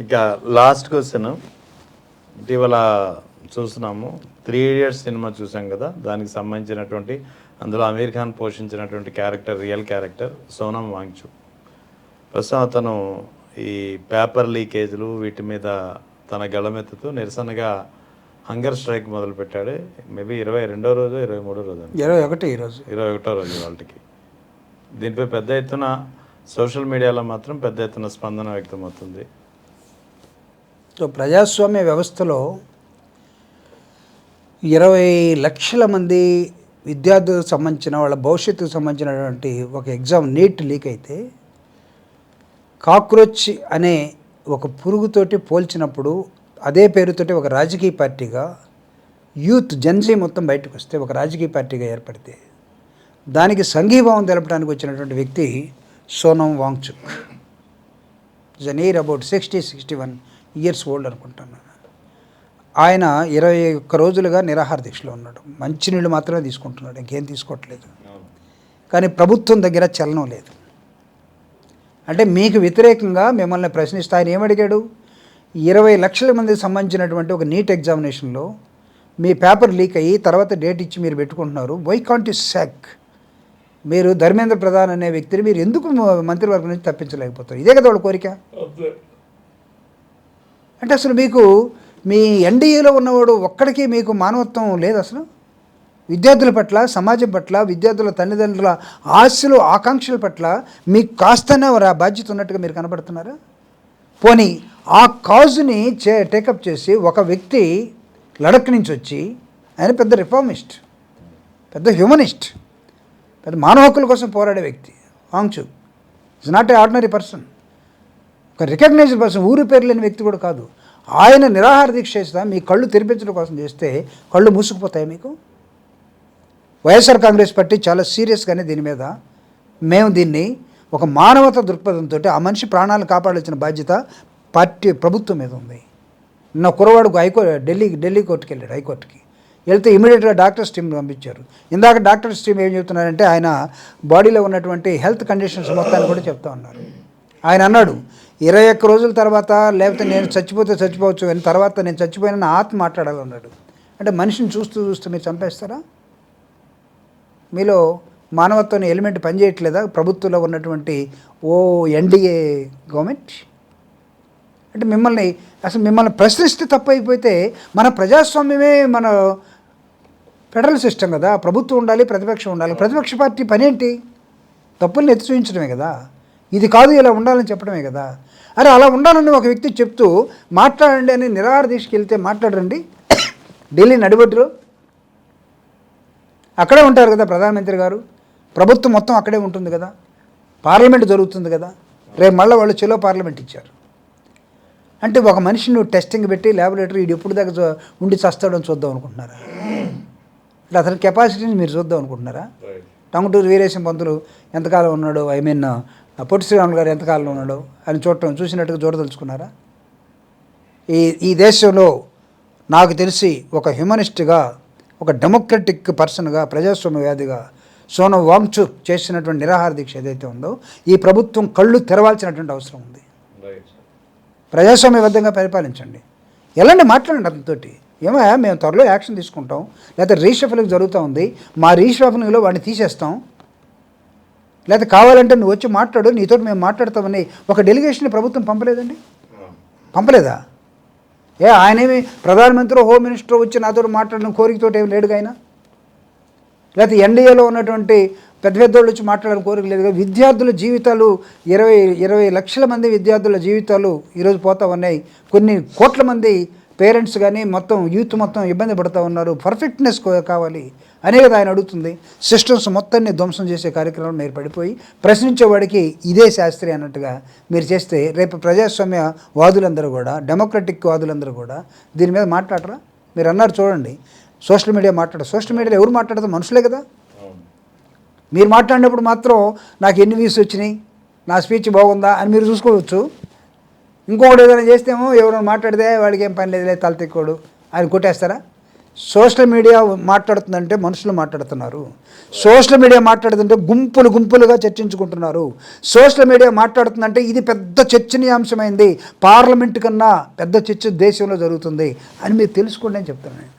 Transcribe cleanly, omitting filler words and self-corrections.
ఇక last question, ఇటీవల చూస్తున్నాము 3 Idiots సినిమా చూసాం కదా, దానికి సంబంధించినటువంటి అందులో అమీర్ ఖాన్ పోషించినటువంటి character, real character Sonam Wangchuk. ప్రస్తుతం అతను ఈ పేపర్ లీకేజ్లు వీటి మీద తన గళమెత్తుతూ నిరసనగా హంగర్ స్ట్రైక్ మొదలుపెట్టాడు. మేబీ 22వ రోజు 23వ రోజు 21వ రోజు వాళ్ళకి. దీనిపై పెద్ద ఎత్తున సోషల్ మీడియాలో మాత్రం పెద్ద ఎత్తున స్పందన వ్యక్తమవుతుంది. సో ప్రజాస్వామ్య వ్యవస్థలో 20 లక్షల మంది విద్యార్థులకు సంబంధించిన వాళ్ళ భవిష్యత్తుకు సంబంధించినటువంటి ఒక ఎగ్జామ్ నీట్ లీక్ అయితే కాక్రోచ్ అనే ఒక పురుగుతోటి పోల్చినప్పుడు అదే పేరుతోటి ఒక రాజకీయ పార్టీగా యూత్ జెన్జీ మొత్తం బయటకు వస్తే ఒక రాజకీయ పార్టీగా ఏర్పడితే దానికి సంఘీభావం తెలపడానికి వచ్చినటువంటి వ్యక్తి Sonam Wangchuk. Is an age about 61 years old అనుకుంటున్నాను. ఆయన 21 రోజులుగా నిరాహార దీక్షలో ఉన్నాడు. మంచినీళ్ళు మాత్రమే తీసుకుంటున్నాడు, ఇంకేం తీసుకోవట్లేదు. కానీ ప్రభుత్వం దగ్గర చలనం లేదు. అంటే మీకు వ్యతిరేకంగా మిమ్మల్ని ప్రశ్నిస్తే ఆయన ఏమడిగాడు? 20 లక్షల మందికి సంబంధించినటువంటి ఒక నీట్ ఎగ్జామినేషన్లో మీ పేపర్ లీక్ అయ్యి తర్వాత డేట్ ఇచ్చి మీరు పెట్టుకుంటున్నారు. వై కాంట్ యు సాక్? మీరు ధర్మేంద్ర ప్రధాన్ అనే వ్యక్తిని మీరు ఎందుకు మంత్రివర్గం నుంచి తప్పించలేకపోతారు? ఇదే కదా వాళ్ళ కోరిక. అంటే అసలు మీకు మీ ఎన్డీఏలో ఉన్నవాడు ఒక్కడికి మీకు మానవత్వం లేదు అసలు. విద్యార్థుల పట్ల, సమాజం పట్ల, విద్యార్థుల తల్లిదండ్రుల ఆశలు, ఆకాంక్షల పట్ల మీకు కాస్తనే బాధ్యత ఉన్నట్టుగా మీరు కనబడుతున్నారా? పోనీ ఆ కాజుని టేకప్ చేసి ఒక వ్యక్తి లడక్ నుంచి వచ్చి, ఆయన పెద్ద రిఫార్మిస్ట్, పెద్ద హ్యూమనిస్ట్, పెద్ద మానవ హక్కుల కోసం పోరాడే వ్యక్తి Wangchuk. It's not a ordinary person, ఒక రికగ్నైజ్డ్ పర్సన్, ఊరి పేరు లేని వ్యక్తి కూడా కాదు. ఆయన నిరాహార దీక్ష చేస్తా మీ కళ్ళు తెరిపించడం కోసం చేస్తే కళ్ళు మూసుకుపోతాయి మీకు. వైఎస్ఆర్ కాంగ్రెస్ పార్టీ చాలా సీరియస్గానే దీని మీద మేము దీన్ని ఒక మానవత దృక్పథంతో ఆ మనిషి ప్రాణాలను కాపాడాల్సిన బాధ్యత పార్టీ ప్రభుత్వం మీద ఉంది. నిన్న కురవాడుకు ఢిల్లీ కోర్టుకి వెళ్ళాడు, హైకోర్టుకి వెళ్తే ఇమీడియట్గా డాక్టర్స్ టీమ్ పంపించారు. ఇందాక డాక్టర్స్ టీం ఏం చెప్తున్నారంటే ఆయన బాడీలో ఉన్నటువంటి హెల్త్ కండిషన్స్ మొత్తాన్ని కూడా చెప్తా ఉన్నారు. ఆయన అన్నాడు 21 రోజుల తర్వాత, లేకపోతే నేను చచ్చిపోతే చచ్చిపోవచ్చు అని, తర్వాత నేను చచ్చిపోయిన నా ఆత్మ మాట్లాడాలన్నాడు. అంటే మనిషిని చూస్తూ చూస్తూ మీరు చంపేస్తారా? మీలో మానవత్వం ఎలిమెంట్ పనిచేయట్లేదా ప్రభుత్వంలో ఉన్నటువంటి ఎన్డీఏ గవర్నమెంట్? అంటే మిమ్మల్ని ప్రశ్నిస్తే తప్పు అయిపోతే, మన ప్రజాస్వామ్యమే మన ఫెడరల్ సిస్టమ్ కదా, ప్రభుత్వం ఉండాలి, ప్రతిపక్షం ఉండాలి. ప్రతిపక్ష పార్టీ పని ఏంటి? తప్పుల్ని ఎత్తి చూపించడమే కదా, ఇది కాదు ఇలా ఉండాలని చెప్పడమే కదా. అరే అలా ఉండాలని ఒక వ్యక్తి చెప్తూ మాట్లాడండి అని నిరాహార దీక్షకి వెళ్తే మాట్లాడరండి. ఢిల్లీ నడిబొడ్డులో అక్కడే ఉంటారు కదా ప్రధానమంత్రి గారు, ప్రభుత్వం మొత్తం అక్కడే ఉంటుంది కదా, పార్లమెంట్ జరుగుతుంది కదా. రేపు మళ్ళీ వాళ్ళు చెలో పార్లమెంట్ ఇచ్చారు. అంటే ఒక మనిషిని నువ్వు టెస్టింగ్ పెట్టి ల్యాబొరేటరీ ఇది ఎప్పుడు దాకా ఉండి చస్తాడని చూద్దాం అనుకుంటున్నారా? అంటే అతని కెపాసిటీని మీరు చూద్దాం అనుకుంటున్నారా? టంగుటూరు వీరేశం పంతులు ఎంతకాలం ఉన్నాడు, పొట్టి శ్రీరాములు గారు ఎంతకాలం ఉన్నాడు అని చూసినట్టుగా చూడదలుచుకున్నారా? ఈ దేశంలో నాకు తెలిసి ఒక హ్యూమనిస్ట్గా, ఒక డెమోక్రటిక్ పర్సన్గా, ప్రజాస్వామ్యవాదిగా సోనం వాంగ్చుక్ చేసినటువంటి నిరాహార దీక్ష ఏదైతే ఉందో, ఈ ప్రభుత్వం కళ్ళు తెరవాల్సినటువంటి అవసరం ఉంది. ప్రజాస్వామ్యబద్ధంగా పరిపాలించండి. ఎలాంటి మాట్లాడండి అతనితోటి, ఏమయ్యా మేము త్వరలో యాక్షన్ తీసుకుంటాం, లేకపోతే రీషఫలింగ్ జరుగుతూ ఉంది, మా రీషఫలింగ్లో వాడిని తీసేస్తాం, లేకపోతే కావాలంటే నువ్వు వచ్చి మాట్లాడు, నీతో మేము మాట్లాడతామని ఒక డెలిగేషన్ ప్రభుత్వం పంపలేదండి? పంపలేదా? ఆయనేమి ప్రధానమంత్రి, హోమ్ మినిస్టర్ వచ్చి నాతో మాట్లాడిన కోరికతోటి ఏమి లేడుగా ఆయన? లేకపోతే ఎన్డీఏలో ఉన్నటువంటి పెద్ద పెద్దోళ్ళు వచ్చి మాట్లాడిన కోరిక లేదుగా. విద్యార్థుల జీవితాలు 20 లక్షల మంది విద్యార్థుల జీవితాలు ఈరోజు పోతా ఉన్నాయి. కొన్ని కోట్ల మంది పేరెంట్స్ కానీ మొత్తం యూత్ మొత్తం ఇబ్బంది పడుతూ ఉన్నారు. పర్ఫెక్ట్నెస్ కావాలి అనే కదా ఆయన అడుగుతుంది. సిస్టమ్స్ మొత్తాన్ని ధ్వంసం చేసే కార్యక్రమం మీరు పడిపోయి ప్రశ్నించేవాడికి ఇదే శాస్త్రి అన్నట్టుగా మీరు చేస్తే రేపు ప్రజాస్వామ్య వాదులందరూ కూడా, డెమోక్రటిక్ వాదులందరూ కూడా దీని మీద మాట్లాడరా? మీరు అన్నారు చూడండి, సోషల్ మీడియా సోషల్ మీడియాలో ఎవరు మాట్లాడతారు? మనుషులే కదా. మీరు మాట్లాడినప్పుడు మాత్రం నాకు ఎన్ని వ్యూస్ వచ్చినాయి, నా స్పీచ్ బాగుందా అని మీరు చూసుకోవచ్చు. ఇంకొకటి ఏదైనా చేస్తేమో ఎవరైనా మాట్లాడితే వాడికి ఏం పని లేదు, తల తిక్కోడు ఆయన కొట్టేస్తారా? సోషల్ మీడియా మాట్లాడుతుందంటే మనుషులు మాట్లాడుతున్నారు. సోషల్ మీడియా మాట్లాడుతుంటే గుంపులు గుంపులుగా చర్చించుకుంటున్నారు. సోషల్ మీడియా మాట్లాడుతుందంటే ఇది పెద్ద చర్చనీయాంశమైంది, పార్లమెంట్ కన్నా పెద్ద చర్చ దేశంలో జరుగుతుంది అని మీరు తెలుసుకోండి అని చెప్తున్నాను.